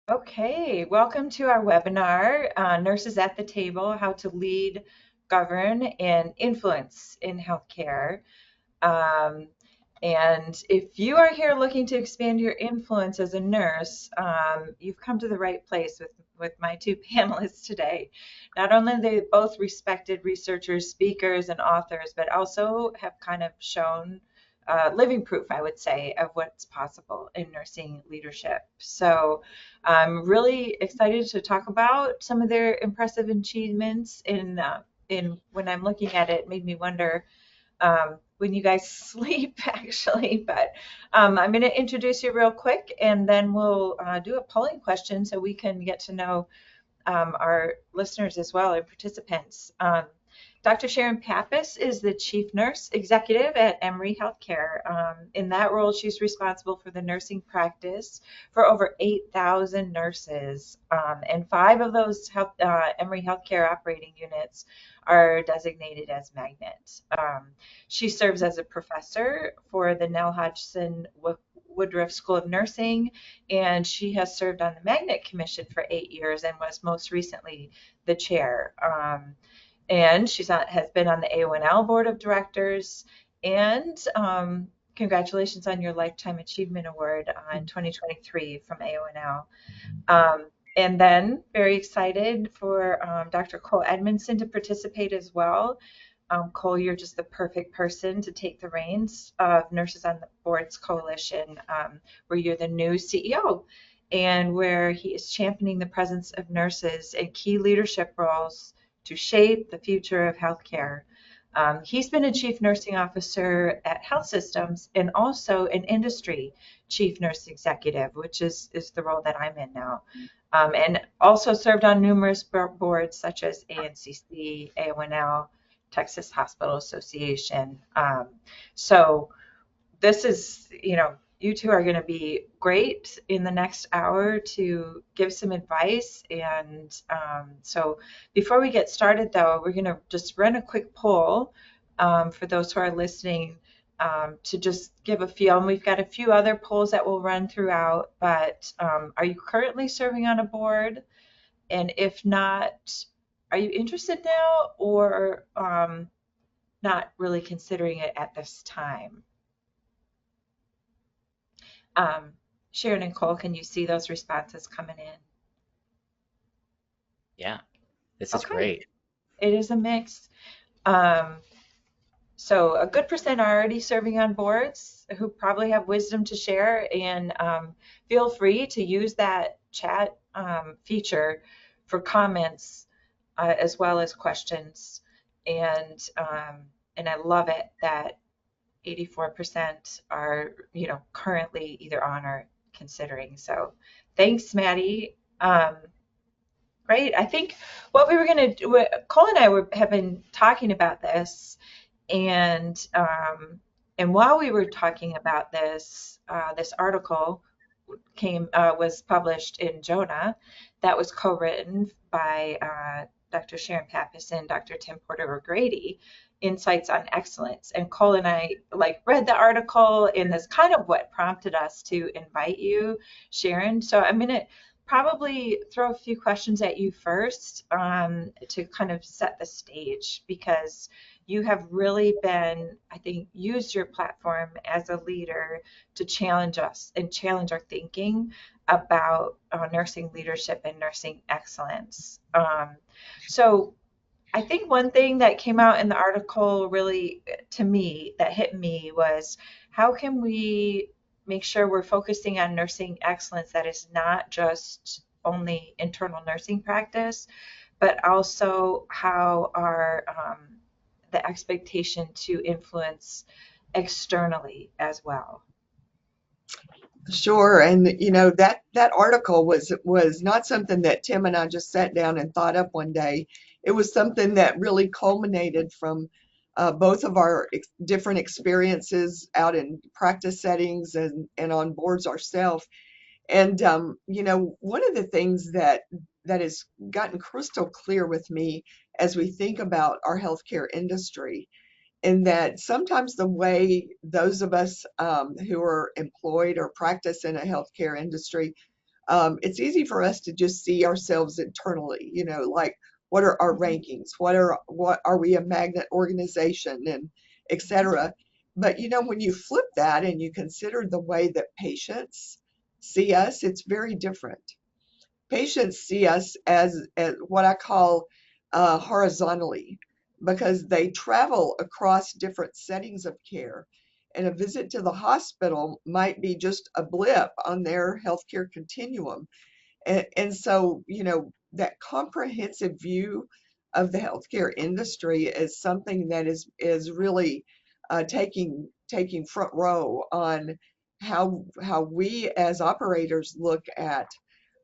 Okay, welcome to our webinar, Nurses at the Table, How to Lead, Govern, and Influence in Healthcare. Um, and if you are here looking to expand your influence as a nurse, you've come to the right place with my two panelists today. Not only are they both respected researchers, speakers, and authors, but also have kind of shown living proof, I would say, of what's possible in nursing leadership. So I'm really excited to talk about some of their impressive achievements in when I'm looking at it, it made me wonder when you guys sleep, actually. But I'm going to introduce you real quick, and then we'll do a polling question so we can get to know our listeners as well, and participants. Dr. Sharon Pappas is the Chief Nurse Executive at Emory Healthcare. In that role, she's responsible for the nursing practice for over 8,000 nurses, and five of those Emory Healthcare operating units are designated as magnet. She serves as a professor for the Nell Hodgson Woodruff School of Nursing, and she has served on the Magnet Commission for 8 years and was most recently the chair. And has been on the AONL Board of Directors. And congratulations on your Lifetime Achievement Award in 2023 from AONL. And then very excited for Dr. Cole Edmondson to participate as well. Cole, you're just the perfect person to take the reins of Nurses on the Boards Coalition, where you're the new CEO and where he is championing the presence of nurses in key leadership roles to shape the future of healthcare. He's been a chief nursing officer at health systems and also an industry chief nurse executive, which is the role that I'm in now. And also served on numerous boards such as ANCC, AONL, Texas Hospital Association. So this is, you two are going to be great in the next hour to give some advice. And so before we get started, though, we're going to just run a quick poll for those who are listening to just give a feel. And we've got a few other polls that we'll run throughout. But are you currently serving on a board? And if not, are you interested now or not really considering it at this time? Um, Sharon and Cole, can you see those responses coming in? Yeah, this is Okay, great. it is a mix. Um, so a good percent are already serving on boards who probably have wisdom to share, and feel free to use that chat feature for comments as well as questions. And and I love it that 84% are, currently either on or considering. So thanks, Maddie. Great. I think what we were going to do, Cole and I have been talking about this, and while we were talking about this, this article was published in Jonah that was co-written by Dr. Sharon Pappas and Dr. Tim Porter O'Grady, Insights on Excellence. And Cole and I read the article, and that's kind of what prompted us to invite you, Sharon. So I'm going to probably throw a few questions at you first to kind of set the stage, because you have really been, I think, used your platform as a leader to challenge us and challenge our thinking about nursing leadership and nursing excellence. So I think one thing that came out in the article really to me that hit me was, how can we make sure we're focusing on nursing excellence that is not just only internal nursing practice, but also how our the expectation to influence externally as well. Sure, and that article was not something that Tim and I just sat down and thought up one day. It was something that really culminated from both of our different experiences out in practice settings and on boards ourselves. And one of the things that has gotten crystal clear with me as we think about our healthcare industry, in that sometimes the way those of us who are employed or practice in a healthcare industry it's easy for us to just see ourselves internally, like what are our rankings? What are we a magnet organization and et cetera. But when you flip that and you consider the way that patients see us, it's very different. Patients see us as what I call horizontally, because they travel across different settings of care. And a visit to the hospital might be just a blip on their healthcare continuum. And so, that comprehensive view of the healthcare industry is something that is really taking front row on how we as operators look at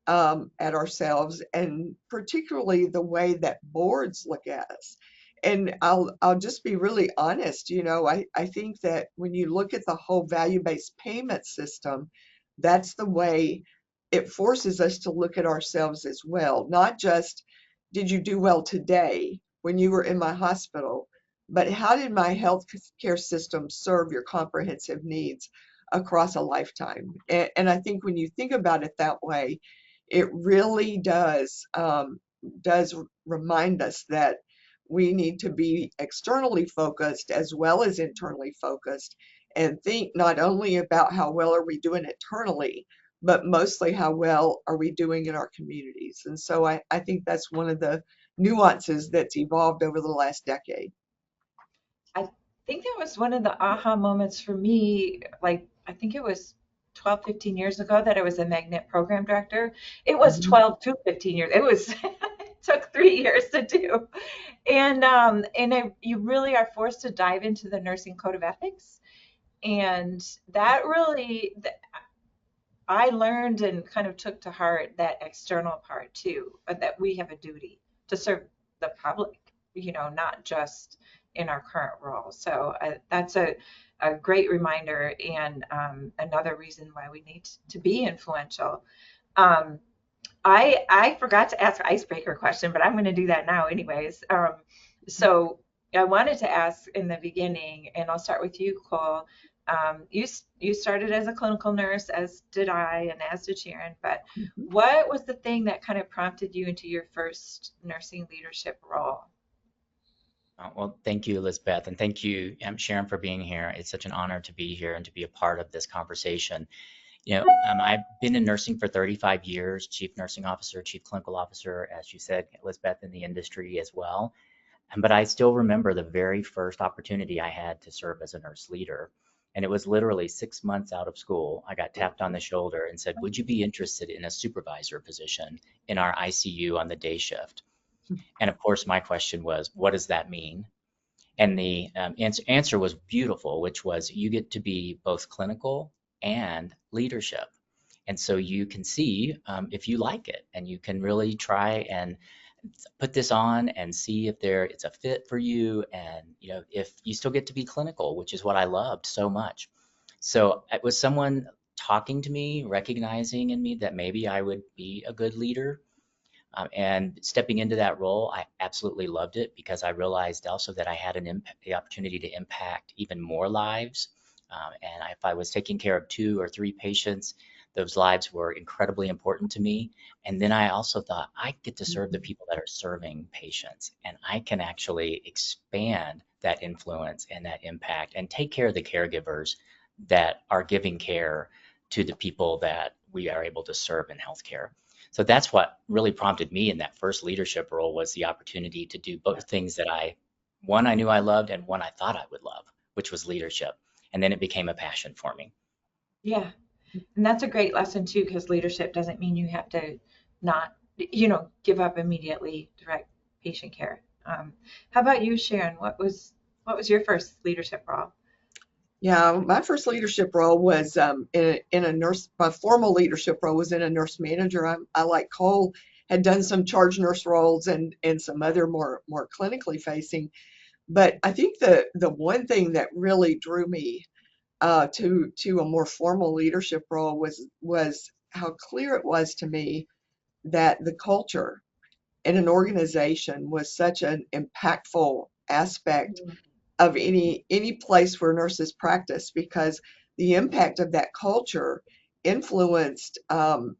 ourselves, and particularly the way that boards look at us. And I'll just be really honest, I think that when you look at the whole value-based payment system, that's the way it forces us to look at ourselves as well. Not just, did you do well today when you were in my hospital, but how did my health care system serve your comprehensive needs across a lifetime? And I think when you think about it that way, it really does remind us that we need to be externally focused as well as internally focused, and think not only about how well are we doing internally, but mostly how well are we doing in our communities. And so I think that's one of the nuances that's evolved over the last decade. I think that was one of the aha moments for me. Like, I think it was 12, 15 years ago that I was a Magnet program director. It was Mhm. 12 to 15 years. It was, it took 3 years to do. You really are forced to dive into the nursing code of ethics. And that really, I learned and kind of took to heart that external part too, that we have a duty to serve the public, not just in our current role. So that's a great reminder, and another reason why we need to be influential. Um, I forgot to ask an icebreaker question, but I'm going to do that now anyways. So I wanted to ask in the beginning, and I'll start with you, Cole. You started as a clinical nurse, as did I, and as did Sharon. But Mhm. what was the thing that kind of prompted you into your first nursing leadership role? Well, thank you, Elizabeth, and thank you, Sharon, for being here. It's such an honor to be here and to be a part of this conversation. I've been in nursing for 35 years, chief nursing officer, chief clinical officer, as you said, Elizabeth, in the industry as well. But I still remember the very first opportunity I had to serve as a nurse leader. And it was literally 6 months out of school. I got tapped on the shoulder and said, "Would you be interested in a supervisor position in our ICU on the day shift?" And of course, my question was, what does that mean? And the answer was beautiful, which was you get to be both clinical and leadership. And so you can see if you like it, and you can really try and put this on and see if it's a fit for you, and if you still get to be clinical, which is what I loved so much. So it was someone talking to me, recognizing in me that maybe I would be a good leader, and stepping into that role, I absolutely loved it because I realized also that I had the opportunity to impact even more lives. And if I was taking care of 2 or 3 patients, those lives were incredibly important to me. And then I also thought I get to serve the Mhm. people that are serving patients, and I can actually expand that influence and that impact and take care of the caregivers that are giving care to the people that we are able to serve in healthcare. So that's what really prompted me in that first leadership role, was the opportunity to do both things that one I knew I loved and one I thought I would love, which was leadership. And then it became a passion for me. Yeah. And that's a great lesson too, because leadership doesn't mean you have to not, give up immediately direct patient care. How about you, Sharon? What was your first leadership role? Yeah, my first leadership role was in a nurse. My formal leadership role was in a nurse manager. I, like Cole, had done some charge nurse roles and some other more clinically facing. But I think the one thing that really drew me to a more formal leadership role was how clear it was to me that the culture in an organization was such an impactful aspect of any place where nurses practice, because the impact of that culture influenced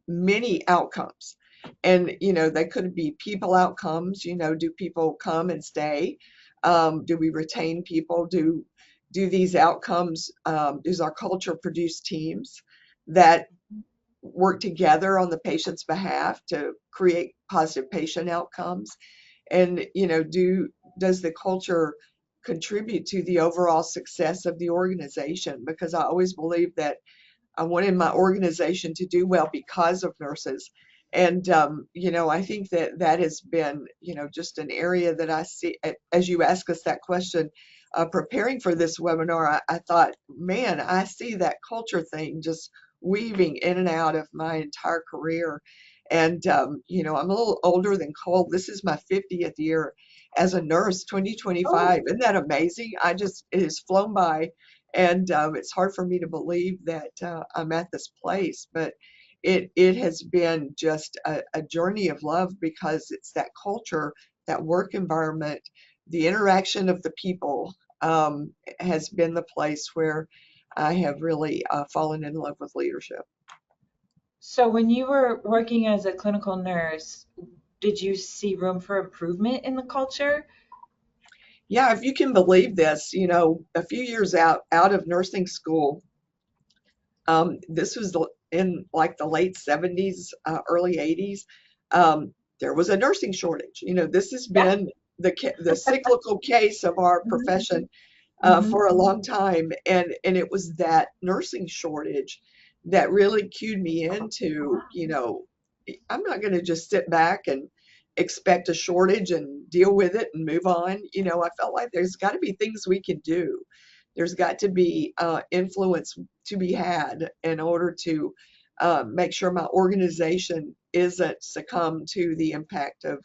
many outcomes. And, they could be people outcomes, do people come and stay? Do we retain people? Do these outcomes, does our culture produce teams that work together on the patient's behalf to create positive patient outcomes? And, does the culture contribute to the overall success of the organization? Because I always believe that I wanted my organization to do well because of nurses. And, I think that that has been, just an area that I see, as you ask us that question, preparing for this webinar, I thought, man, I see that culture thing just weaving in and out of my entire career. And, I'm a little older than Cole. This is my 50th year as a nurse, 2025. Isn't that amazing? It has flown by. And it's hard for me to believe that I'm at this place, but it has been just a journey of love, because it's that culture, that work environment, the interaction of the people has been the place where I have really fallen in love with leadership. So when you were working as a clinical nurse, did you see room for improvement in the culture? Yeah, if you can believe this, a few years out of nursing school, this was in like the late 70s, early 80s. There was a nursing shortage. This has been the cyclical case of our profession for a long time, and it was that nursing shortage that really cued me into, I'm not going to just sit back and expect a shortage and deal with it and move on. I felt like there's got to be things we can do. There's got to be influence to be had in order to make sure my organization isn't succumb to the impact of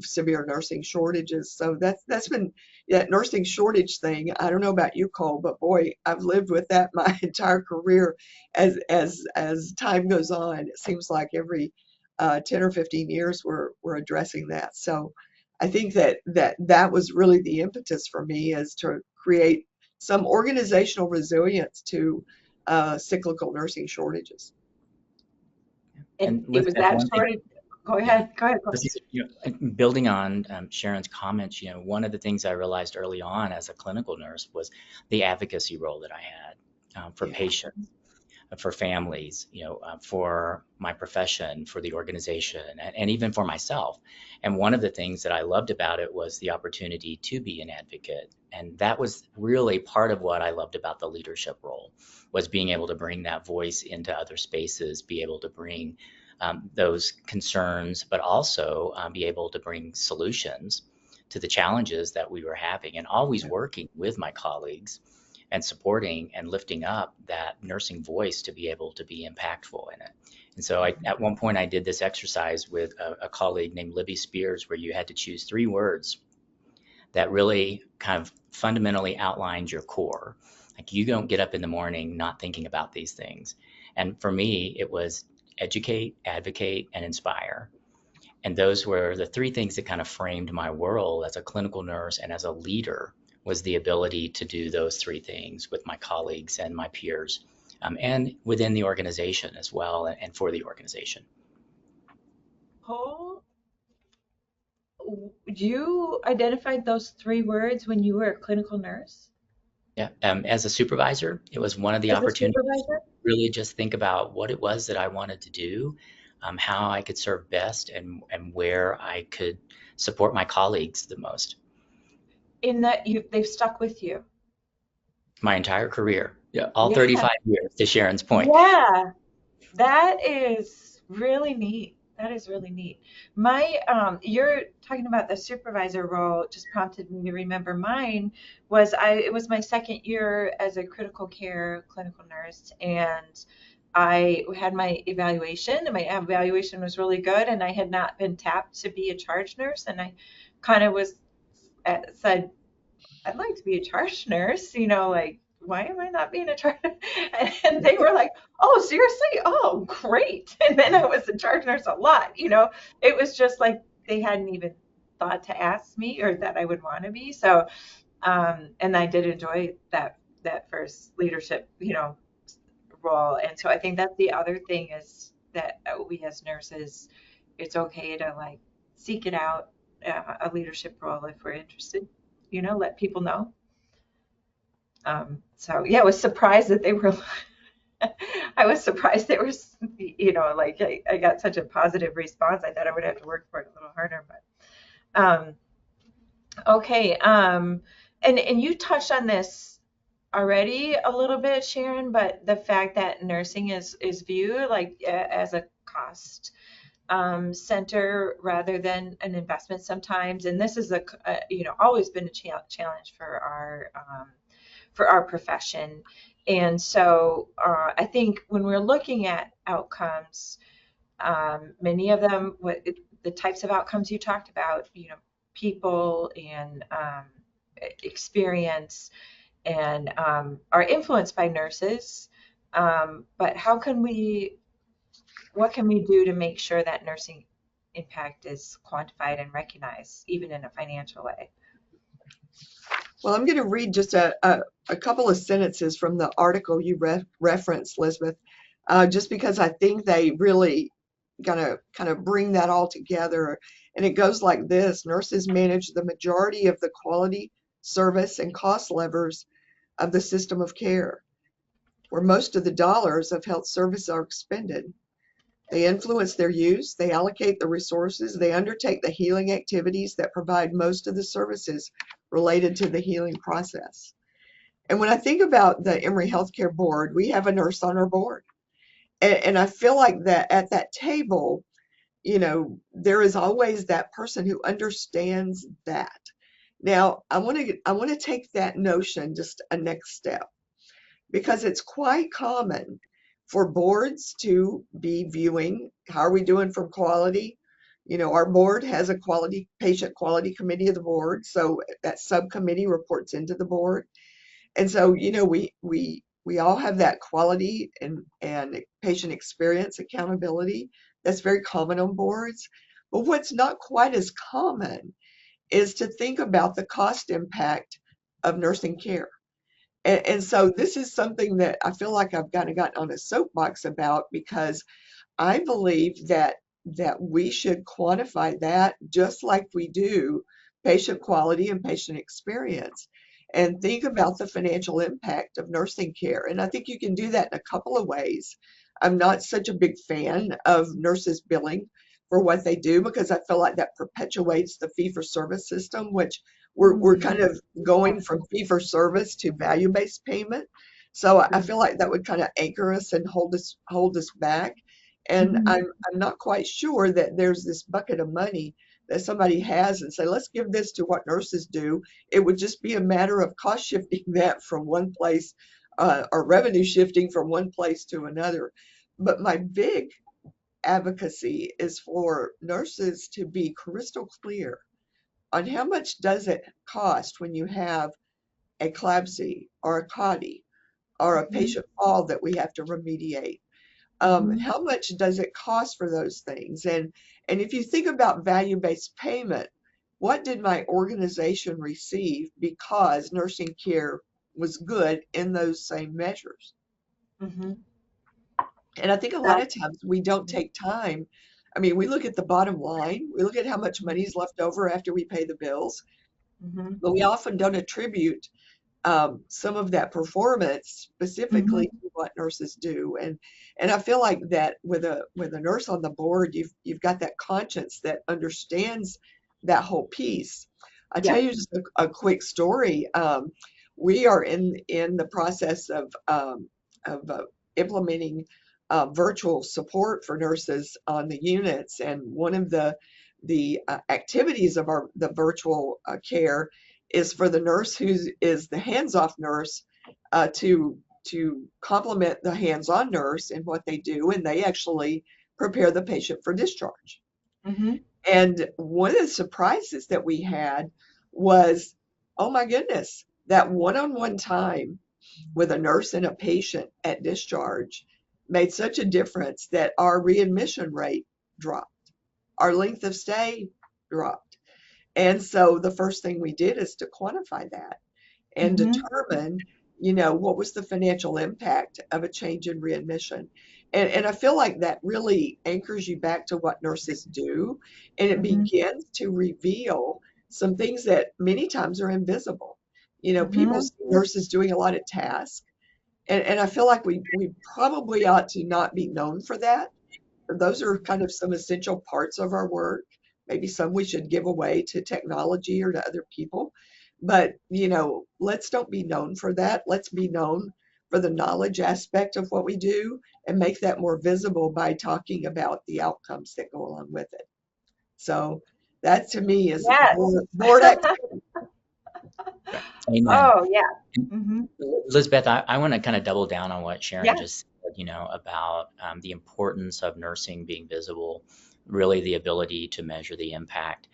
severe nursing shortages. So that's been that nursing shortage thing. I don't know about you, Cole, but boy, I've lived with that my entire career. As time goes on, it seems like every 10 or 15 years we're addressing that. So I think that was really the impetus for me, is to create some organizational resilience to cyclical nursing shortages. And it was that shortage. Go ahead. Building on Sharon's comments, one of the things I realized early on as a clinical nurse was the advocacy role that I had for patients, for families, for my profession, for the organization, and even for myself. And one of the things that I loved about it was the opportunity to be an advocate. And that was really part of what I loved about the leadership role, was being able to bring that voice into other spaces, be able to bring those concerns, but also be able to bring solutions to the challenges that we were having, and always working with my colleagues and supporting and lifting up that nursing voice to be able to be impactful in it. And so at one point I did this exercise with a colleague named Libby Spears, where you had to choose 3 words that really kind of fundamentally outlined your core. Like, you don't get up in the morning not thinking about these things. And for me, it was educate, advocate, and inspire. And those were the 3 things that kind of framed my world as a clinical nurse and as a leader, was the ability to do those 3 things with my colleagues and my peers, and within the organization as well, and for the organization. Paul, you identified those 3 words when you were a clinical nurse? Yeah, as a supervisor, it was one of the opportunities to really just think about what it was that I wanted to do, how I could serve best, and where I could support my colleagues the most. In that they've stuck with you? My entire career, all 35 years, to Sharon's point. Yeah, that is really neat. That is really neat. You're talking about the supervisor role just prompted me to remember mine it was my 2nd year as a critical care clinical nurse, and I had my evaluation, and my evaluation was really good, and I had not been tapped to be a charge nurse, and I kind of said, I'd like to be a charge nurse, like, why am I not being a charge? And they were like, oh, seriously? Oh, great. And then I was a charge nurse a lot, it was just like they hadn't even thought to ask me or that I would want to be. So, and I did enjoy that first leadership, role. And so I think that's the other thing is that we as nurses, it's okay to like seek it out, a leadership role if we're interested, let people know. So yeah, I was surprised that they were, I was surprised they were, like I got such a positive response. I thought I would have to work for it a little harder, but okay. And you touched on this already a little bit, Sharon, but the fact that nursing is viewed like as a cost center rather than an investment sometimes, and this is always been a challenge for our profession. And so I think when we're looking at outcomes, many of them, the types of outcomes you talked about, people and experience and are influenced by nurses. But what can we do to make sure that nursing impact is quantified and recognized, even in a financial way? Well, I'm going to read just a couple of sentences from the article you referenced, Elizabeth, just because I think they really kind of bring that all together. And it goes like this: nurses manage the majority of the quality, service, and cost levers of the system of care, where most of the dollars of health service are expended. They influence their use, they allocate the resources, they undertake the healing activities that provide most of the services related to the healing process. And when I think about the Emory Healthcare Board, we have a nurse on our board. And I feel like that at that table, there is always that person who understands that. Now, I want to take that notion just a next step, because it's quite common for boards to be viewing, how are we doing from quality? Our board has a patient quality committee of the board, so that subcommittee reports into the board. And so, we all have that quality and patient experience accountability. That's very common on boards. But what's not quite as common is to think about the cost impact of nursing care. And so this is something that I feel like I've kind of gotten on a soapbox about, because I believe that we should quantify that just like we do patient quality and patient experience, and think about the financial impact of nursing care. And I think you can do that in a couple of ways. I'm not such a big fan of nurses billing for what they do, because I feel like that perpetuates the fee-for-service system, which we're kind of going from fee-for-service to value-based payment. So I feel like that would kind of anchor us and hold us back. And I'm not quite sure that there's this bucket of money that somebody has and say, let's give this to what nurses do. It would just be a matter of cost shifting that from one place, or revenue shifting from one place to another. But my big advocacy is for nurses to be crystal clear on how much does it cost when you have a CLABSI or a CAUTI or a patient fall that we have to remediate. How much does it cost for those things? And if you think about value-based payment, what did my organization receive because nursing care was good in those same measures? And I think a lot of times we don't take time. I mean, we look at the bottom line, we look at how much money is left over after we pay the bills, but we often don't attribute some of that performance specifically to what nurses do. And I feel like that with a nurse on the board, you've got that conscience that understands that whole piece. I'll tell you just a quick story. We are in the process of implementing virtual support for nurses on the units, and one of the activities of the virtual care is for the nurse who is the hands-off nurse to complement the hands-on nurse in what they do, and they actually prepare the patient for discharge. And one of the surprises that we had was, oh my goodness, that one-on-one time with a nurse and a patient at discharge made such a difference that our readmission rate dropped, our length of stay dropped. And so the first thing we did is to quantify that and determine, what was the financial impact of a change in readmission? And I feel like that really anchors you back to what nurses do, and it Mhm. begins to reveal some things that many times are invisible. People Mhm. see nurses doing a lot of tasks, and I feel like we probably ought to not be known for that. Those are kind of some essential parts of our work. Maybe some we should give away to technology or to other people. But, let's don't be known for that. Let's be known for the knowledge aspect of what we do and make that more visible by talking about the outcomes that go along with it. So that to me is Yes. board activity. Amen. Oh, yeah. Mhm. Elizabeth, I want to kind of double down on what Sharon Yeah. just said, about the importance of nursing being visible, really the ability to measure the impact,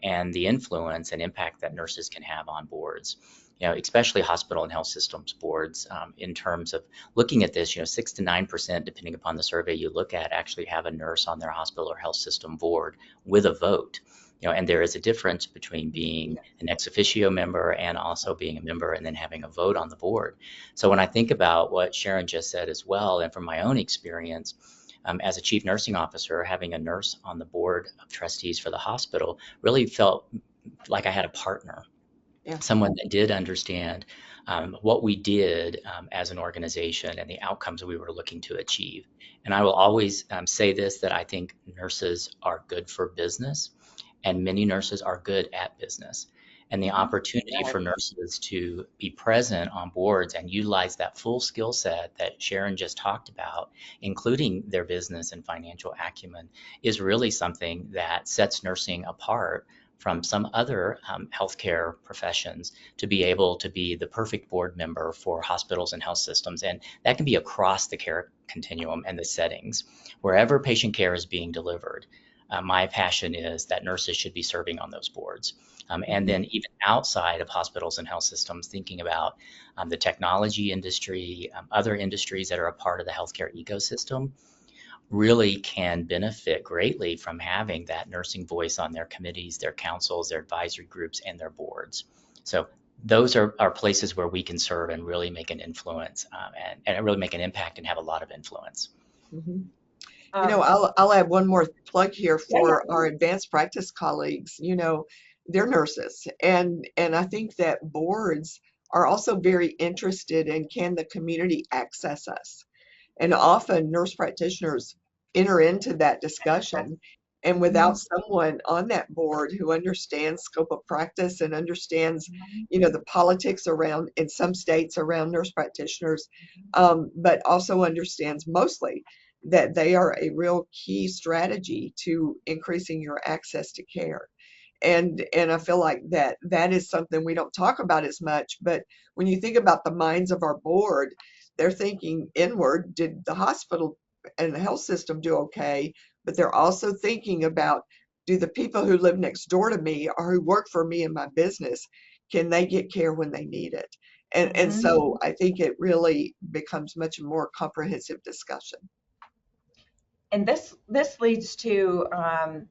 and the influence and impact that nurses can have on boards. Especially hospital and health systems boards, in terms of looking at this, 6 to 9%, depending upon the survey you look at, actually have a nurse on their hospital or health system board with a vote. And there is a difference between being an ex officio member and also being a member and then having a vote on the board. So when I think about what Sharon just said as well, and from my own experience, as a chief nursing officer, having a nurse on the board of trustees for the hospital really felt like I had a partner, Yeah. someone that did understand what we did as an organization and the outcomes we were looking to achieve. And I will always say this, that I think nurses are good for business, and many nurses are good at business. And the opportunity for nurses to be present on boards and utilize that full skill set that Sharon just talked about, including their business and financial acumen, is really something that sets nursing apart from some other healthcare professions, to be able to be the perfect board member for hospitals and health systems. And that can be across the care continuum and the settings, wherever patient care is being delivered. My passion is that nurses should be serving on those boards. And then even outside of hospitals and health systems, thinking about the technology industry, other industries that are a part of the healthcare ecosystem, really can benefit greatly from having that nursing voice on their committees, their councils, their advisory groups, and their boards. So those are places where we can serve and really make an influence, and really make an impact and have a lot of influence. Mhm. Um, I'll add one more plug here yeah, for yeah. our advanced practice colleagues. They're nurses, and I think that boards are also very interested in, can the community access us? And often nurse practitioners enter into that discussion, and without Mhm. someone on that board who understands scope of practice and understands, Mhm. the politics around in some states around nurse practitioners, but also understands mostly that they are a real key strategy to increasing your access to care. And I feel like that is something we don't talk about as much, but when you think about the minds of our board, they're thinking inward, did the hospital and the health system do okay? But they're also thinking about, do the people who live next door to me or who work for me in my business, can they get care when they need it? And Mhm. so I think it really becomes much more comprehensive discussion. And this leads to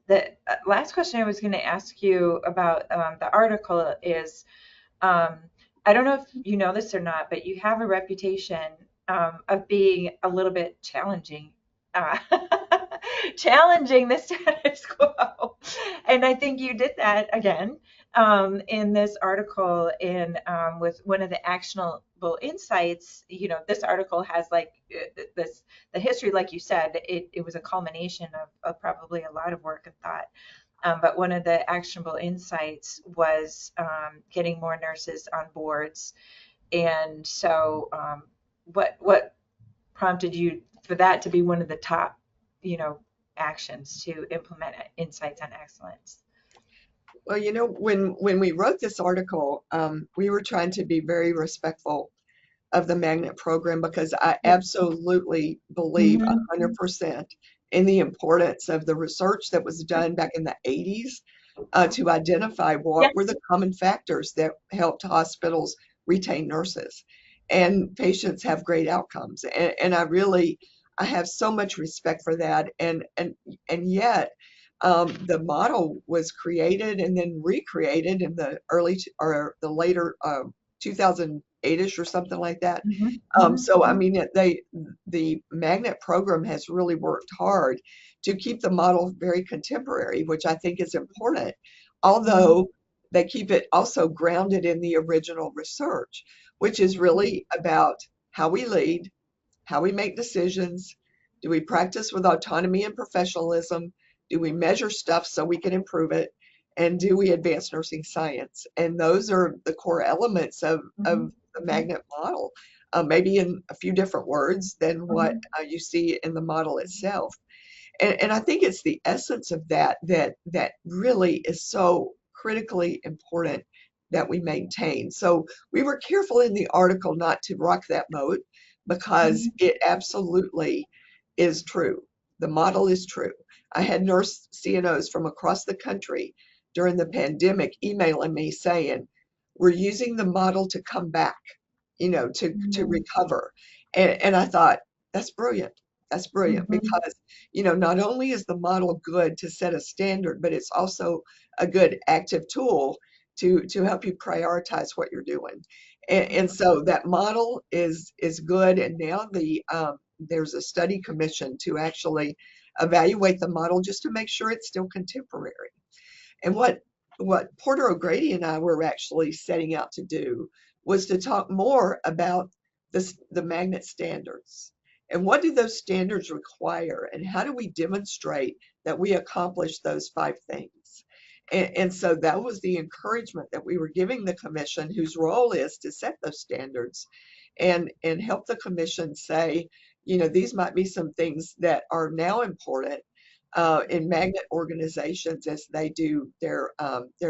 the last question I was going to ask you about the article is, um, I don't know if you know this or not, but you have a reputation of being a little bit challenging, uh, challenging the status quo. And I think you did that again in this article in with one of the actionable insights. This article has like this, the history, like you said, it was a culmination of probably a lot of work and thought. But one of the actionable insights was getting more nurses on boards. And so, what prompted you for that to be one of the top, you know, actions to implement insights on excellence? Well, when we wrote this article, we were trying to be very respectful of the magnet program, because I absolutely believe Mm-hmm. 100% in the importance of the research that was done back in the 80s, to identify Yeah. what were the common factors that helped hospitals retain nurses and patients have great outcomes. And I have so much respect for that. And yet, the model was created and then recreated in the early or the later 2008ish or something like that. Mhm. So I mean, the magnet program has really worked hard to keep the model very contemporary, which I think is important, Mhm. although they keep it also grounded in the original research, which is really about how we lead, how we make decisions. Do we practice with autonomy and professionalism? Do we measure stuff so we can improve it? And do we advance nursing science? And those are the core elements of Mhm. the magnet model, maybe in a few different words than what Mhm. you see in the model itself. And I think it's the essence of that really is so critically important that we maintain. So we were careful in the article not to rock that boat because Mhm. it absolutely is true. The model is true. I had nurse CNOs from across the country during the pandemic emailing me saying, we're using the model to come back, to Mhm. recover. And I thought, that's brilliant. That's brilliant Mhm. because, not only is the model good to set a standard, but it's also a good active tool to help you prioritize what you're doing. And so that model is good. And now there's a study commission to actually evaluate the model just to make sure it's still contemporary. And what Porter O'Grady and I were actually setting out to do was to talk more about the magnet standards. And what do those standards require? And how do we demonstrate that we accomplish those 5 things? And so that was the encouragement that we were giving the commission, whose role is to set those standards and help the commission say, these might be some things that are now important in magnet organizations as they do their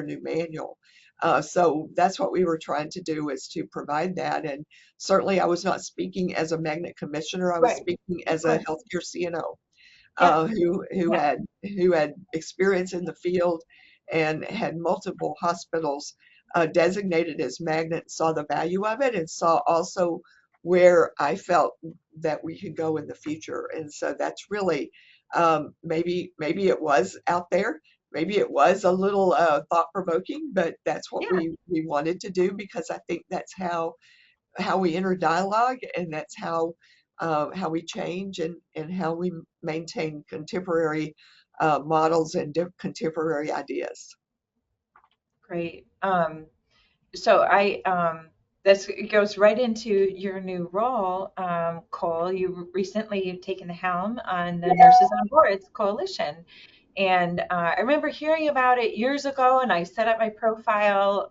new manual. So that's what we were trying to do, is to provide that. And certainly I was not speaking as a magnet commissioner. I was Right. speaking Of as a course. healthcare CNO Yeah. Yeah. who had experience in the field and had multiple hospitals designated as magnet, saw the value of it, and saw also where I felt that we could go in the future. And so that's really maybe it was out there. Maybe it was a little thought provoking, but that's what Yeah. we wanted to do because I think that's how we enter dialogue, and that's how we change and how we maintain contemporary models and contemporary ideas. Great. So this goes right into your new role, Cole. Recently you've taken the helm on the Nurses on Boards Coalition. And I remember hearing about it years ago, and I set up my profile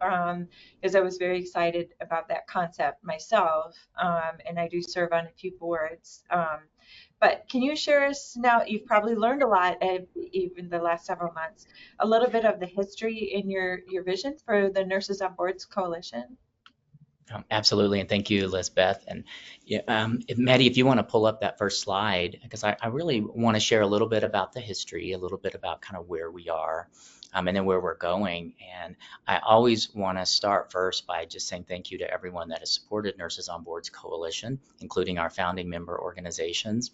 because I was very excited about that concept myself. And I do serve on a few boards. But can you share us now? You've probably learned a lot, even the last several months, a little bit of the history in your vision for the Nurses on Boards Coalition. Absolutely, and thank you, Lisbeth. And yeah, Maddie, if you want to pull up that first slide, because I really want to share a little bit about the history, a little bit about kind of where we are, and then where we're going. And I always want to start first by just saying thank you to everyone that has supported Nurses on Boards Coalition, including our founding member organizations,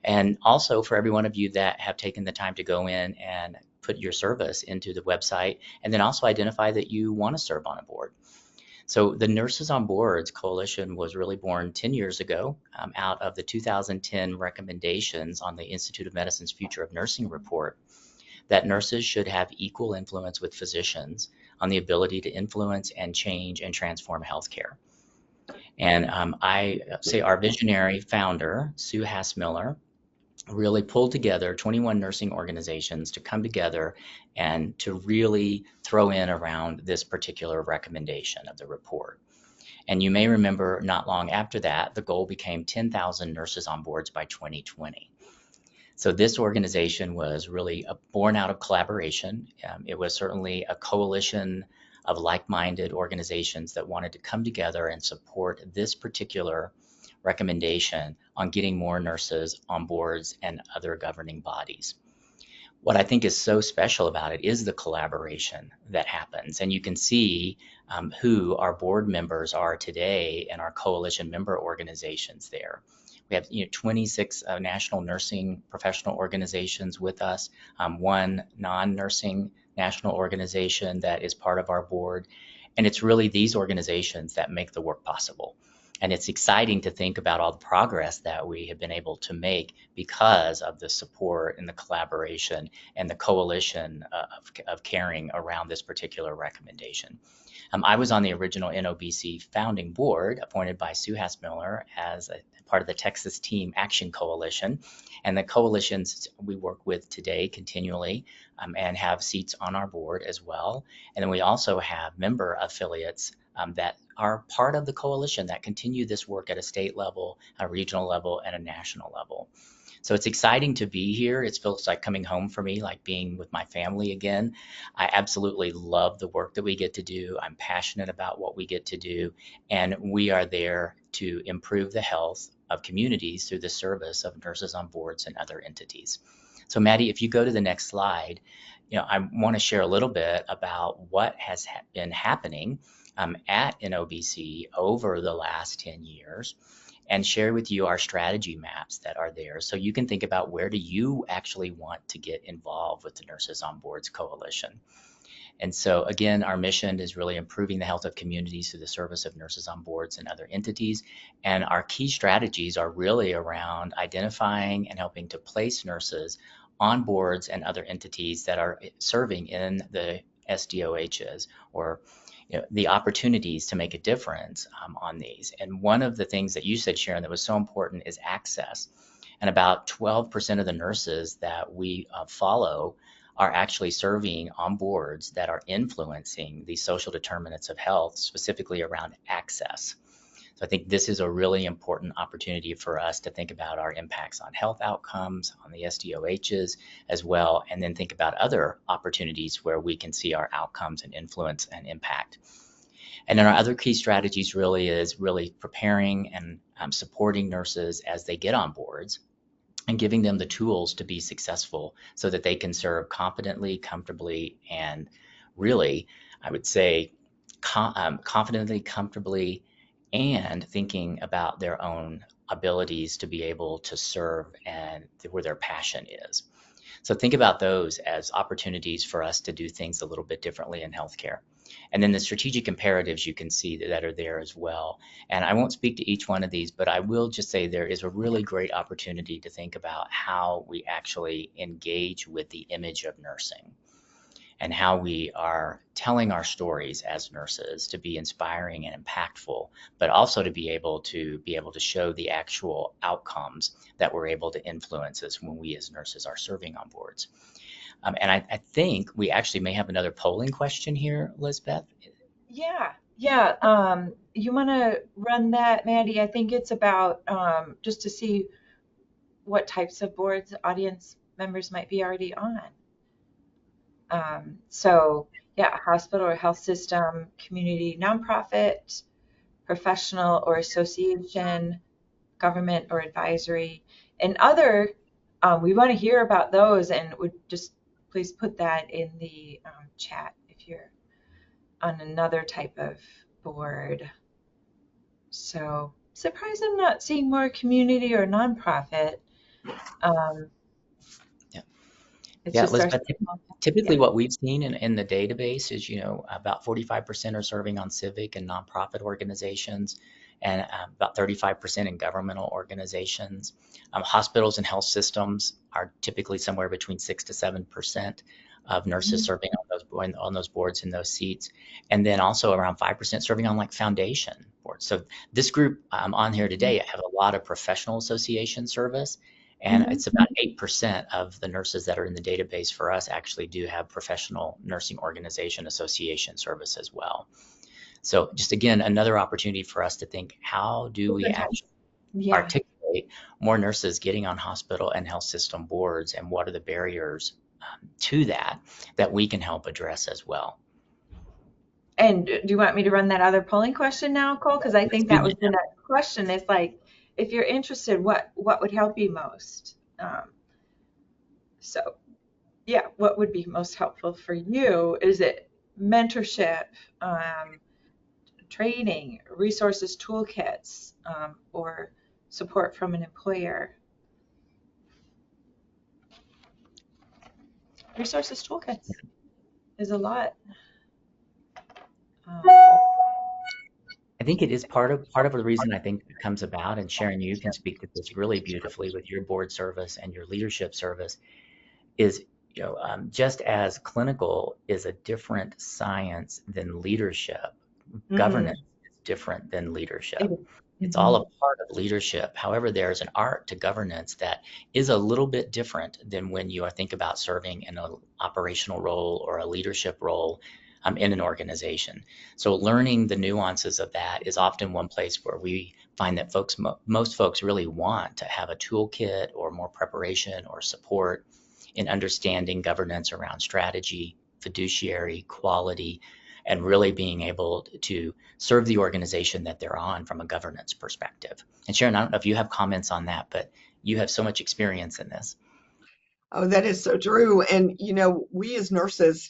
and also for every one of you that have taken the time to go in and put your service into the website, and then also identify that you want to serve on a board. So the Nurses on Boards Coalition was really born 10 years ago out of the 2010 recommendations on the Institute of Medicine's Future of Nursing report that nurses should have equal influence with physicians on the ability to influence and change and transform healthcare. And I say our visionary founder, Sue Hass-Miller, really pulled together 21 nursing organizations to come together and to really throw in around this particular recommendation of the report. And you may remember not long after that, the goal became 10,000 nurses on boards by 2020. So this organization was really born out of collaboration. It was certainly a coalition of like-minded organizations that wanted to come together and support this particular recommendation on getting more nurses on boards and other governing bodies. What I think is so special about it is the collaboration that happens. And you can see who our board members are today and our coalition member organizations there. We have 26 national nursing professional organizations with us, one non-nursing national organization that is part of our board, And it's really these organizations that make the work possible. And it's exciting to think about all the progress that we have been able to make because of the support and the collaboration and the coalition of caring around this particular recommendation. I was on the original NOBC founding board, appointed by Sue Hass-Miller as a part of the Texas Team Action Coalition. And the coalitions we work with today continually and have seats on our board as well. And then we also have member affiliates that are part of the coalition that continue this work at a state level, a regional level, and a national level. So it's exciting to be here. It feels like coming home for me, like being with my family again. I absolutely love the work that we get to do. I'm passionate about what we get to do, and we are there to improve the health of communities through the service of nurses on boards and other entities. So Maddie, if you go to the next slide, I want to share a little bit about what has been happening at NOBC over the last 10 years and share with you our strategy maps that are there so you can think about where do you actually want to get involved with the Nurses on Boards Coalition. And so again, our mission is really improving the health of communities through the service of nurses on boards and other entities. And our key strategies are really around identifying and helping to place nurses on boards and other entities that are serving in the SDOHs or the opportunities to make a difference on these. And one of the things that you said, Sharon, that was so important is access. And about 12% of the nurses that we follow are actually serving on boards that are influencing the social determinants of health, specifically around access. So I think this is a really important opportunity for us to think about our impacts on health outcomes, on the SDOHs as well, and then think about other opportunities where we can see our outcomes and influence and impact. And then our other key strategies really is preparing and supporting nurses as they get on boards and giving them the tools to be successful so that they can serve confidently, comfortably, and really, I would say, confidently, comfortably, and thinking about their own abilities to be able to serve and where their passion is. So think about those as opportunities for us to do things a little bit differently in healthcare. And then the strategic imperatives you can see that are there as well. And I won't speak to each one of these, but I will just say there is a really great opportunity to think about how we actually engage with the image of nursing and how we are telling our stories as nurses to be inspiring and impactful, but also to be able to show the actual outcomes that we're able to influence us when we as nurses are serving on boards. And I think we actually may have another polling question here, Lisbeth. Yeah. You want to run that, Maddie? I think it's about just to see what types of boards audience members might be already on. So yeah, hospital or health system, community, nonprofit, professional or association, government or advisory, and other. We want to hear about those, and would just please put that in the chat if you're on another type of board. So surprised I'm not seeing more community or nonprofit. It's Yeah, just Elizabeth, typically yeah. what we've seen in the database is, about 45% are serving on civic and nonprofit organizations, and about 35% in governmental organizations. Hospitals and health systems are typically somewhere between 6 to 7% of nurses serving on those boards in those seats, and then also around 5% serving on like foundation boards. So this group on here today have a lot of professional association service. And it's about 8% of the nurses that are in the database for us actually do have professional nursing organization association service as well. So just again, another opportunity for us to think, how do we actually articulate more nurses getting on hospital and health system boards, and what are the barriers to that we can help address as well? And do you want me to run that other polling question now, Cole? Because I think that was the next question. It's like, if you're interested, what would help you most? So yeah, what would be most helpful for you? Is it mentorship, training, resources, toolkits, or support from an employer? Resources, toolkits is a lot. I think it is part of the reason I think it comes about, and Sharon, you can speak to this really beautifully with your board service and your leadership service, is just as clinical is a different science than leadership, governance is different than leadership. It's all a part of leadership. However, there's an art to governance that is a little bit different than when you think about serving in an operational role or a leadership role in an organization. So learning the nuances of that is often one place where we find that most folks really want to have a toolkit or more preparation or support in understanding governance around strategy, fiduciary, quality, and really being able to serve the organization that they're on from a governance perspective. And Sharon, I don't know if you have comments on that, but you have so much experience in this. Oh, that is so true. And, we as nurses,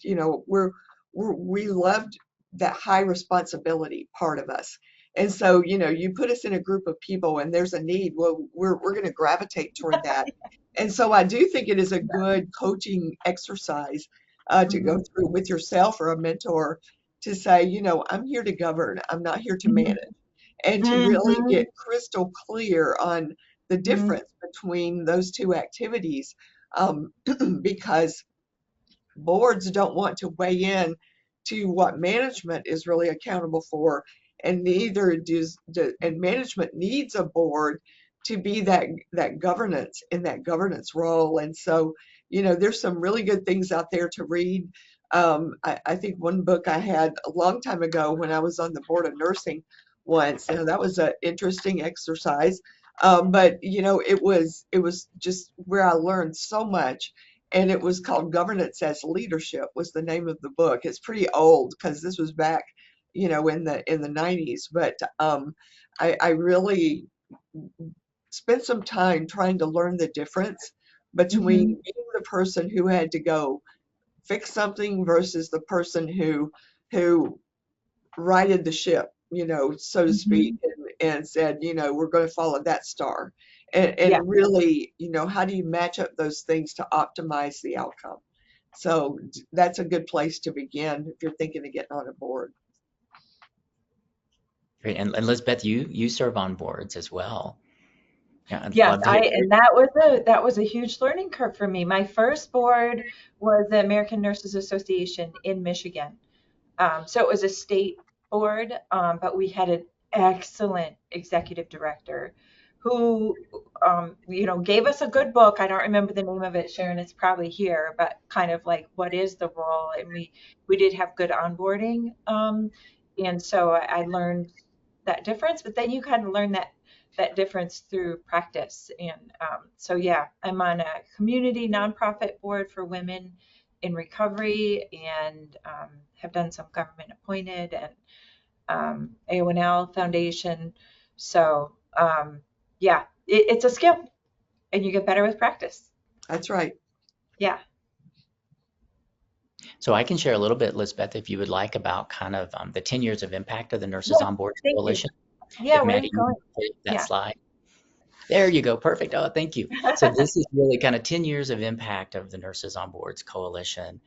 we loved that high responsibility part of us. And so, you put us in a group of people and there's a need, well, we're going to gravitate toward that. And so I do think it is a good coaching exercise to go through with yourself or a mentor to say, I'm here to govern, I'm not here to manage. And to really get crystal clear on the difference between those two activities, because boards don't want to weigh in to what management is really accountable for, and neither does and management needs a board to be that governance in that governance role. And so, there's some really good things out there to read. I think one book I had a long time ago when I was on the board of nursing once, that was an interesting exercise. But it was just where I learned so much. And it was called Governance as Leadership was the name of the book. It's pretty old because this was back, in the 90s. But I really spent some time trying to learn the difference between being the person who had to go fix something versus the person who righted the ship, so to speak, and said, we're going to follow that star. And really, how do you match up those things to optimize the outcome? So that's a good place to begin if you're thinking of getting on a board. Great. And Lisbeth, you serve on boards as well. Yeah, and that was a huge learning curve for me. My first board was the American Nurses Association in Michigan. So it was a state board, but we had an excellent executive director who, gave us a good book. I don't remember the name of it, Sharon, it's probably here, but kind of like, what is the role? And we did have good onboarding. And so I learned that difference, but then you kind of learn that difference through practice. And so, yeah, I'm on a community nonprofit board for women in recovery, and have done some government appointed and AONL Foundation. So yeah, it's a skill and you get better with practice. That's right. Yeah. So I can share a little bit, Lisbeth, if you would like, about kind of the 10 years of impact of the Nurses on Board Coalition. Yeah, where are you going? That slide. There you go. Perfect. Oh, thank you. So this is really kind of 10 years of impact of the Nurses on Boards Coalition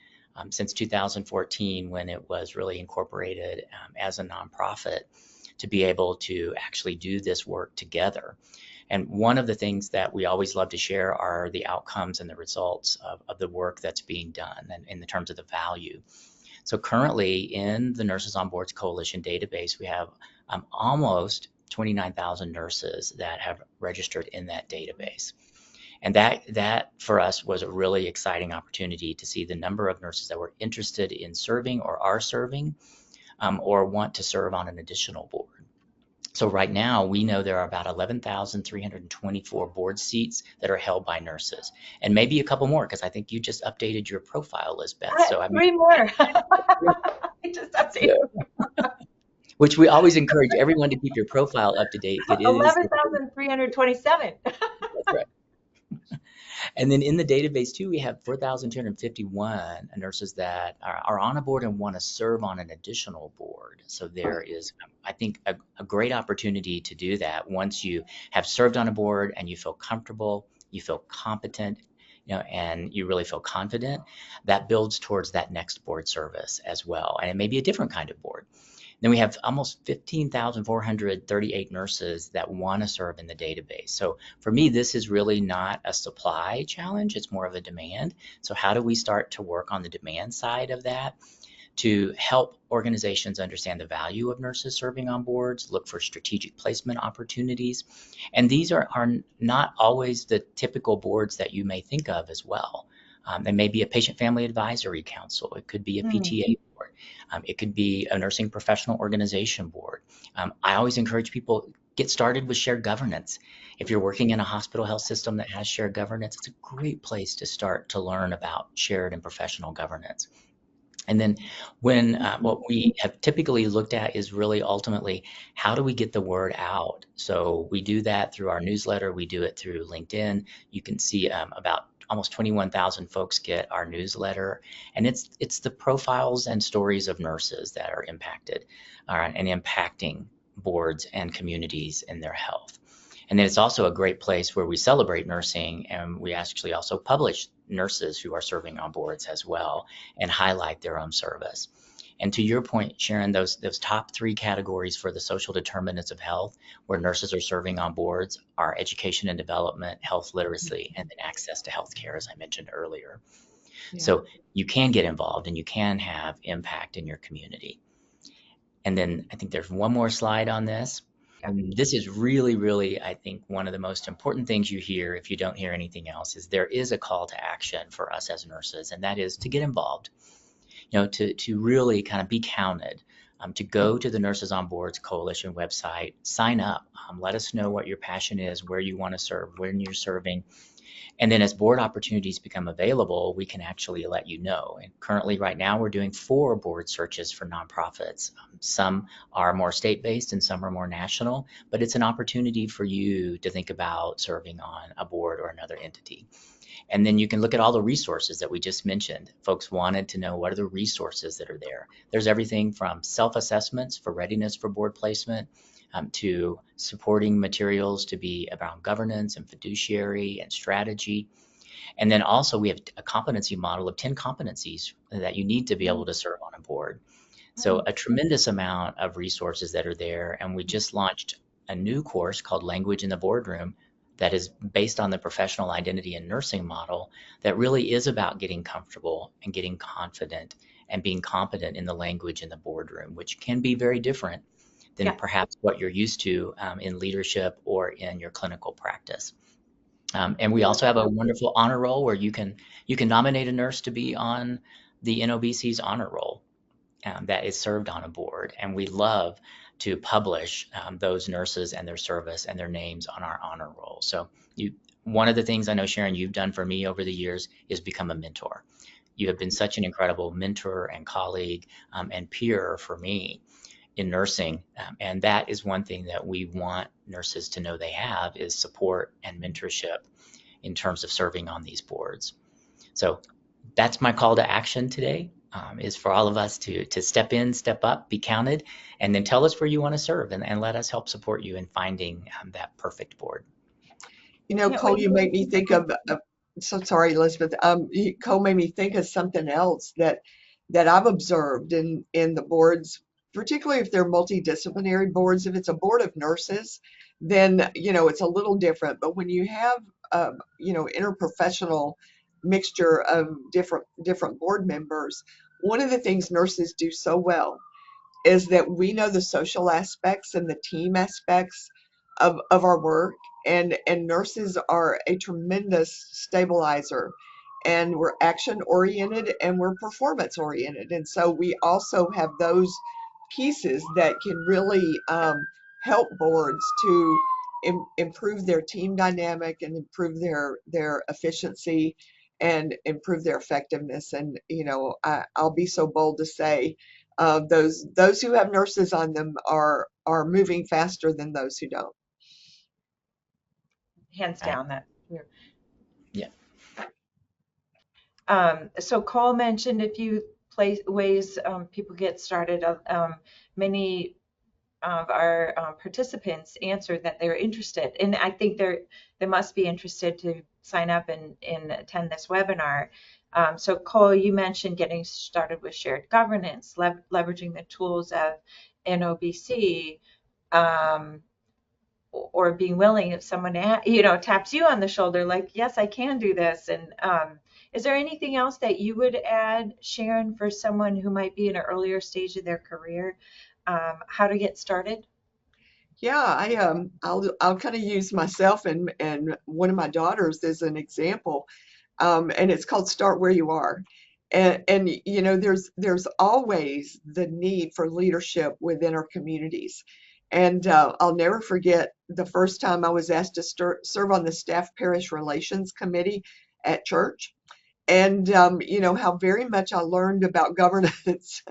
since 2014, when it was really incorporated as a nonprofit to be able to actually do this work together. And one of the things that we always love to share are the outcomes and the results of the work that's being done and in terms of the value. So currently in the Nurses on Boards Coalition database, we have almost 29,000 nurses that have registered in that database. And that for us was a really exciting opportunity to see the number of nurses that were interested in serving or are serving or want to serve on an additional board. So right now, we know there are about 11,324 board seats that are held by nurses, and maybe a couple more, because I think you just updated your profile, Lisbeth. So three more. I just updated. Which we always encourage everyone to keep your profile up to date. 11,327. That's right. And then in the database too, we have 4,251 nurses that are on a board and want to serve on an additional board. So there is, I think, a great opportunity to do that once you have served on a board and you feel comfortable, you feel competent, and you really feel confident. That builds towards that next board service as well. And it may be a different kind of board. Then we have almost 15,438 nurses that want to serve in the database. So for me, this is really not a supply challenge, it's more of a demand. So how do we start to work on the demand side of that to help organizations understand the value of nurses serving on boards, look for strategic placement opportunities? And these are not always the typical boards that you may think of as well. They may be a patient family advisory council. It could be a PTA board. It could be a nursing professional organization board. I always encourage people, get started with shared governance. If you're working in a hospital health system that has shared governance, it's a great place to start to learn about shared and professional governance. And then what we have typically looked at is really ultimately, how do we get the word out? So we do that through our newsletter. We do it through LinkedIn. You can see about almost 21,000 folks get our newsletter, and it's the profiles and stories of nurses that are impacted and impacting boards and communities in their health. And then it's also a great place where we celebrate nursing, and we actually also publish nurses who are serving on boards as well and highlight their own service. And to your point, Sharon, those top three categories for the social determinants of health where nurses are serving on boards are education and development, health literacy, and then access to health care, as I mentioned earlier. Yeah. So you can get involved and you can have impact in your community. And then I think there's one more slide on this. This is really, really, I think, one of the most important things you hear, if you don't hear anything else, is there is a call to action for us as nurses, and that is to get involved, to really kind of be counted, to go to the Nurses on Boards Coalition website, sign up, let us know what your passion is, where you want to serve, when you're serving. And then as board opportunities become available, we can actually let you know. And currently right now we're doing 4 board searches for nonprofits. Some are more state-based and some are more national, but it's an opportunity for you to think about serving on a board or another entity. And then you can look at all the resources that we just mentioned. Folks wanted to know, what are the resources that are there? There's everything from self-assessments for readiness for board placement, to supporting materials to be around governance and fiduciary and strategy. And then also we have a competency model of 10 competencies that you need to be able to serve on a board. So a tremendous amount of resources that are there. And we just launched a new course called Language in the Boardroom that is based on the professional identity and nursing model that really is about getting comfortable and getting confident and being competent in the language in the boardroom, which can be very different than perhaps what you're used to in leadership or in your clinical practice. And we also have a wonderful honor roll where you can nominate a nurse to be on the NOBC's honor roll that is served on a board. And we love to publish those nurses and their service and their names on our honor roll. So one of the things I know, Sharon, you've done for me over the years is become a mentor. You have been such an incredible mentor and colleague and peer for me in nursing. And that is one thing that we want nurses to know they have, is support and mentorship in terms of serving on these boards. So that's my call to action today, is for all of us to step in, step up, be counted, and then tell us where you want to serve and let us help support you in finding that perfect board. Cole, you make me think of, so sorry, Elizabeth, Cole made me think of something else that I've observed in the boards, particularly if they're multidisciplinary boards. If it's a board of nurses, then, it's a little different. But when you have, interprofessional mixture of different board members, one of the things nurses do so well is that we know the social aspects and the team aspects of our work, and nurses are a tremendous stabilizer, and we're action oriented and we're performance oriented, and so we also have those pieces that can really help boards to improve their team dynamic and improve their efficiency and improve their effectiveness. And I'll be so bold to say those who have nurses on them are moving faster than those who don't. Hands down, that. Yeah. So Cole mentioned a few ways people get started. Many of our participants answered that they're interested, and I think they must be interested to sign up and attend this webinar. So Cole, you mentioned getting started with shared governance, leveraging the tools of NOBC, or being willing, if someone taps you on the shoulder, like, yes, I can do this. And is there anything else that you would add, Sharon, for someone who might be in an earlier stage of their career, how to get started? Yeah, I'll kind of use myself and one of my daughters as an example, and it's called Start Where You Are. And there's always the need for leadership within our communities. And I'll never forget the first time I was asked to serve on the staff parish relations committee at church. And how very much I learned about governance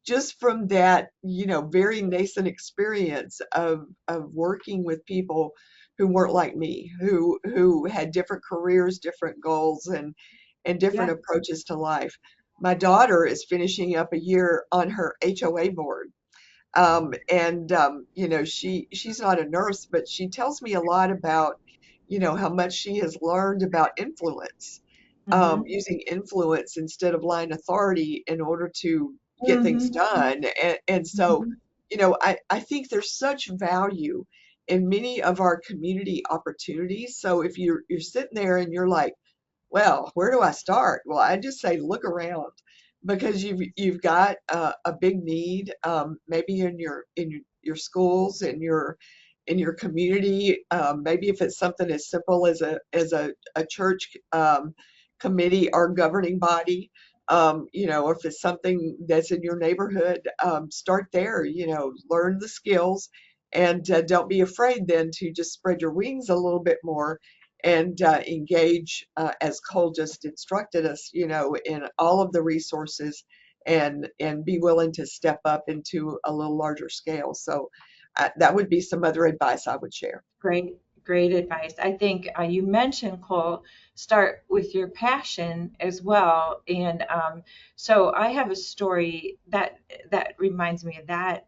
just from that, very nascent experience of working with people who weren't like me, who had different careers, different goals, and different Yeah. approaches to life. My daughter is finishing up a year on her HOA board. She's not a nurse, but she tells me a lot about, how much she has learned about influence, Mm-hmm. using influence instead of blind authority in order to get things Mm-hmm. done. And so, Mm-hmm. I think there's such value in many of our community opportunities. So if you're sitting there and you're like, well, where do I start? Well, I just say look around because you've got a big need, maybe in your schools, in your community. Maybe if it's something as simple as a church committee or governing body, or if it's something that's in your neighborhood, start there. Learn the skills, and don't be afraid then to just spread your wings a little bit more and engage, as Cole just instructed us, in all of the resources, and be willing to step up into a little larger scale. So that would be some other advice I would share. Great, great advice. I think you mentioned, Cole, start with your passion as well. And so I have a story that reminds me of that.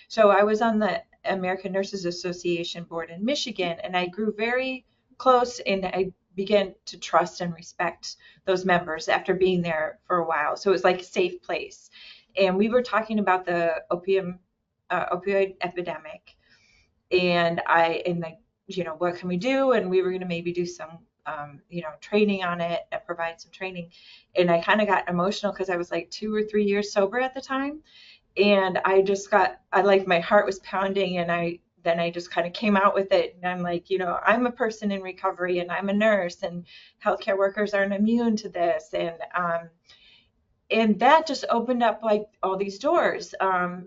So I was on the American Nurses Association board in Michigan, and I grew very close, and I began to trust and respect those members after being there for a while. So it was like a safe place. And we were talking about the opioid epidemic, and like, what can we do? And we were going to maybe do some, training on it, provide some training. And I kind of got emotional because I was like 2 or 3 years sober at the time. And I like, my heart was pounding, and then I just kind of came out with it. And I'm like, I'm a person in recovery, and I'm a nurse, and healthcare workers aren't immune to this. And that just opened up like all these doors.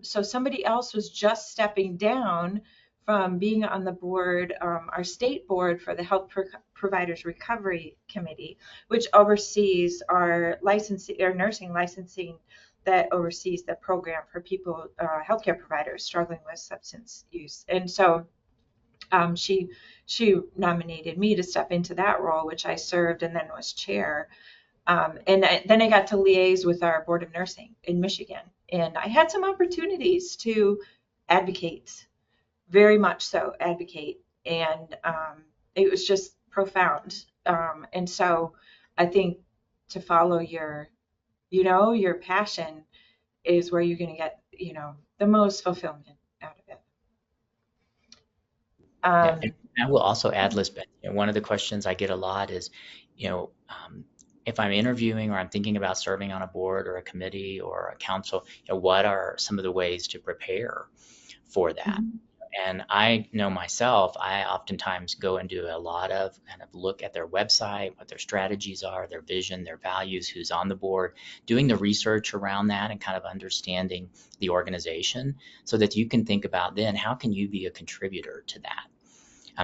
So somebody else was just stepping down from being on the board, our state board for the Health Providers Recovery Committee, which oversees our licensing, our nursing licensing, that oversees the program for people, healthcare providers struggling with substance use. And so she nominated me to step into that role, which I served and then was chair. Then I got to liaise with our Board of Nursing in Michigan, and I had some opportunities to advocate, very much so advocate, and it was just profound. And so I think to follow your passion is where you're going to get, the most fulfillment out of it. Yeah, and Um, I will also add, Lisbeth, one of the questions I get a lot is, you know, um, if I'm interviewing or I'm thinking about serving on a board or a committee or a council, what are some of the ways to prepare for that? mhm. And I know myself, I oftentimes go and do a lot of kind of look at their website, what their strategies are, their vision, their values, who's on the board, doing the research around that and kind of understanding the organization so that you can think about then how can you be a contributor to that?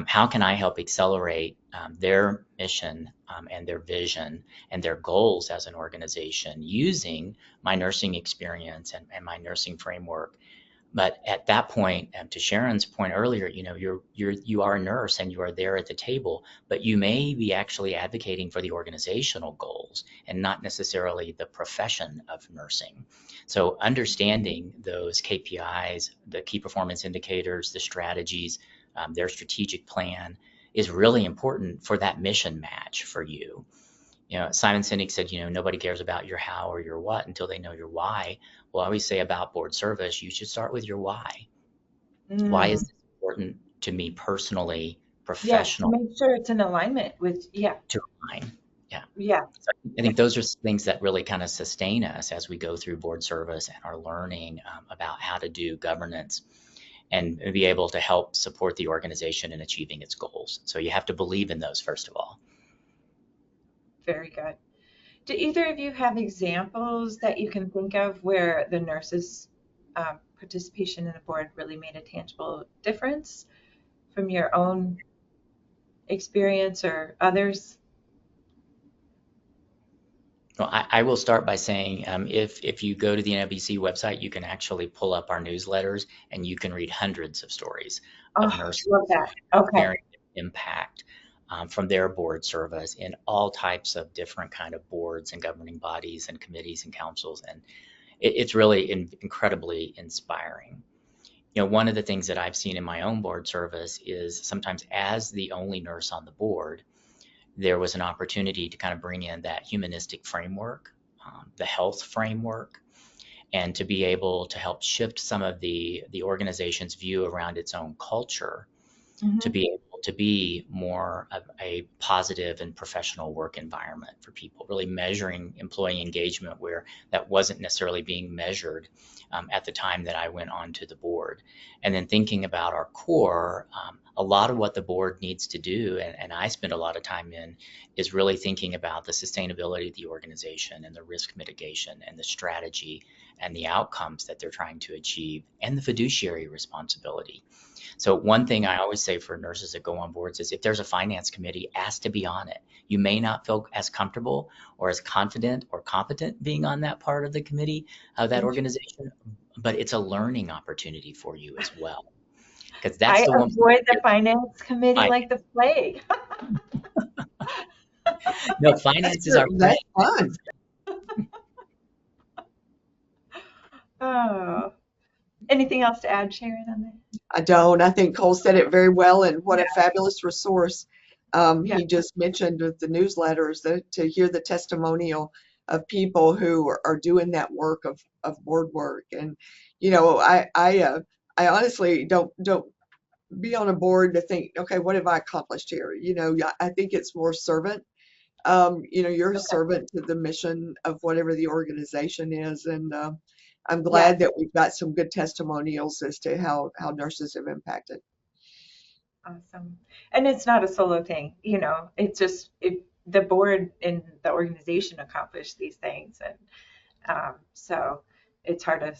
How can I help accelerate their mission and their vision and their goals as an organization using my nursing experience and my nursing framework? But at that point, to Sharon's point earlier, you are a nurse and you are there at the table, but you may be actually advocating for the organizational goals and not necessarily the profession of nursing. So understanding those KPIs, the key performance indicators, the strategies, their strategic plan is really important for that mission match for you. Simon Sinek said, nobody cares about your how or your what until they know your why. Well, I always say about board service, you should start with your why. Why is this important to me personally, Yeah, to professionally, make sure it's in alignment with, to mine? Yeah. yeah, So I think those are things that really kind of sustain us as we go through board service and are learning about how to do governance and be able to help support the organization in achieving its goals. So you have to believe in those, first of all. very good. Do either of you have examples that you can think of where the nurses' participation in the board really made a tangible difference from your own experience or others? Well, I will start by saying if you go to the NLBC website, you can actually pull up our newsletters and you can read hundreds of stories of Oh, nurses love that. Okay. sharing impact from their board service in all types of different kind of boards and governing bodies and committees and councils. And it's really incredibly inspiring. You know, one of the things that I've seen in my own board service is sometimes as the only nurse on the board, there was an opportunity to kind of bring in that humanistic framework, the health framework, and to be able to help shift some of the organization's view around its own culture to be able to be more of a positive and professional work environment for people, really measuring employee engagement where that wasn't necessarily being measured at the time that I went on to the board. And then thinking about our core, a lot of what the board needs to do, and I spend a lot of time in, is really thinking about the sustainability of the organization and the risk mitigation and the strategy and the outcomes that they're trying to achieve and the fiduciary responsibility. So one thing I always say for nurses that go on boards is if there's a finance committee, ask to be on it. You may not feel as comfortable or as confident or competent being on that part of the committee of that organization, but it's a learning opportunity for you as well. Because that's I the one. avoid the finance committee like the plague. No, finance is our friend. That's fun. Oh, anything else to add, Sharon, on that? I don't. I think Cole said it very well, and what a fabulous resource. Yeah. He just mentioned with the newsletters that to hear the testimonial of people who are doing that work of board work. And, you know, I honestly don't be on a board to think, okay, what have I accomplished here? You know, I think it's more servant. You know, you're a servant to the mission of whatever the organization is. And I'm glad that we've got some good testimonials as to how nurses have impacted. Awesome. And it's not a solo thing, you know, it's just the board and the organization accomplish these things. And so it's hard to,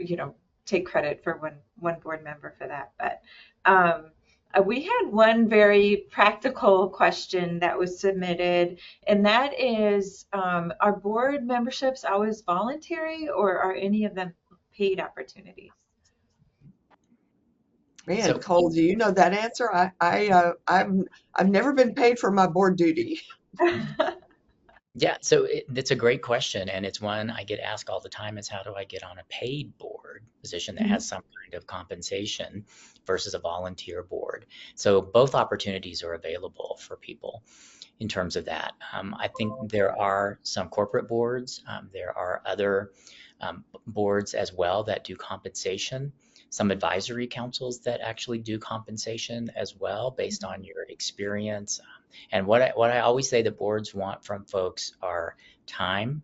you know, take credit for one board member for that. But we had one very practical question that was submitted, and that is, are board memberships always voluntary, or are any of them paid opportunities? Man, So- Cole, do you know that answer? I've never been paid for my board duty. Yeah, so that's a great question, and it's one I get asked all the time is how do I get on a paid board position that has some kind of compensation versus a volunteer board? So both opportunities are available for people in terms of that. I think there are some corporate boards. There are other boards as well that do compensation. Some advisory councils that actually do compensation as well based on your experience. And what I always say the boards want from folks are time,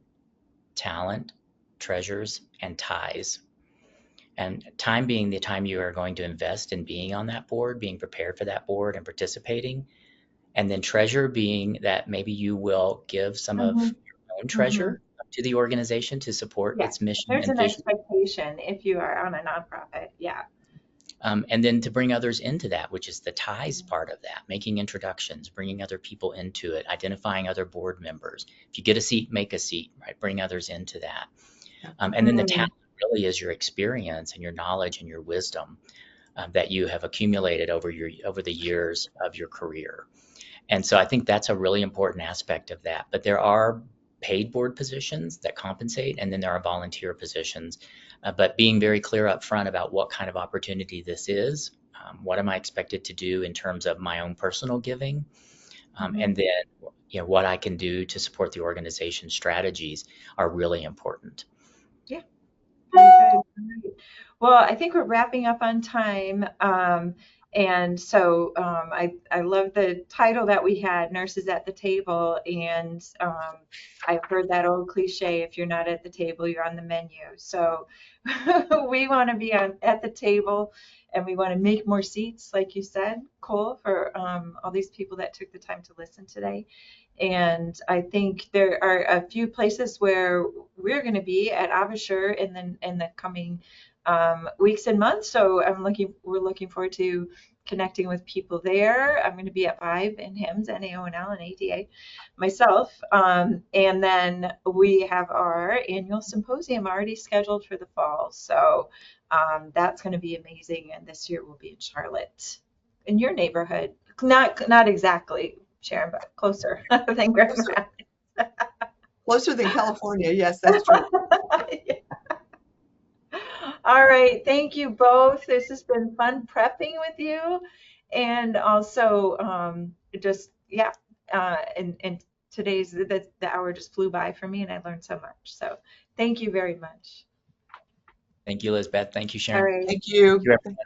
talent, treasures, and ties. And time being the time you are going to invest in being on that board, being prepared for that board and participating. And then treasure being that maybe you will give some of your own treasure to the organization to support its mission There's and an vision. expectation if you are on a nonprofit. Yeah. And then to bring others into that, which is the ties part of that, making introductions, bringing other people into it, identifying other board members. If you get a seat, make a seat, right? Bring others into that. And then the talent really is your experience and your knowledge and your wisdom that you have accumulated over the years of your career. And so I think that's a really important aspect of that. But there are paid board positions that compensate, and then there are volunteer positions. But being very clear up front about what kind of opportunity this is, what am I expected to do in terms of my own personal giving, and then what I can do to support the organization's strategies are really important. Very good. All right. Well, I think we're wrapping up on time. And so I love the title that we had, Nurses at the Table. And I've heard that old cliche, if you're not at the table, you're on the menu. So we want to be at the table, and we want to make more seats, like you said, Cole, for all these people that took the time to listen today. And I think there are a few places where we're going to be at Abasher in the coming weeks and months. So we're looking forward to connecting with people there. I'm going to be at 5 in HIMSS, NAONL, and ADA myself. And then we have our annual symposium already scheduled for the fall. So that's going to be amazing. And this year we'll be in Charlotte, in your neighborhood. Not exactly, Sharon, but closer than Grand Rapids. Closer than California. Yes, that's true. Yeah. All right. Thank you both. This has been fun prepping with you. And also yeah. And today's, the hour just flew by for me and I learned so much. So thank you very much. Thank you, Elizabeth. Thank you, Sharon. All right. Thank you. Thank you, everyone.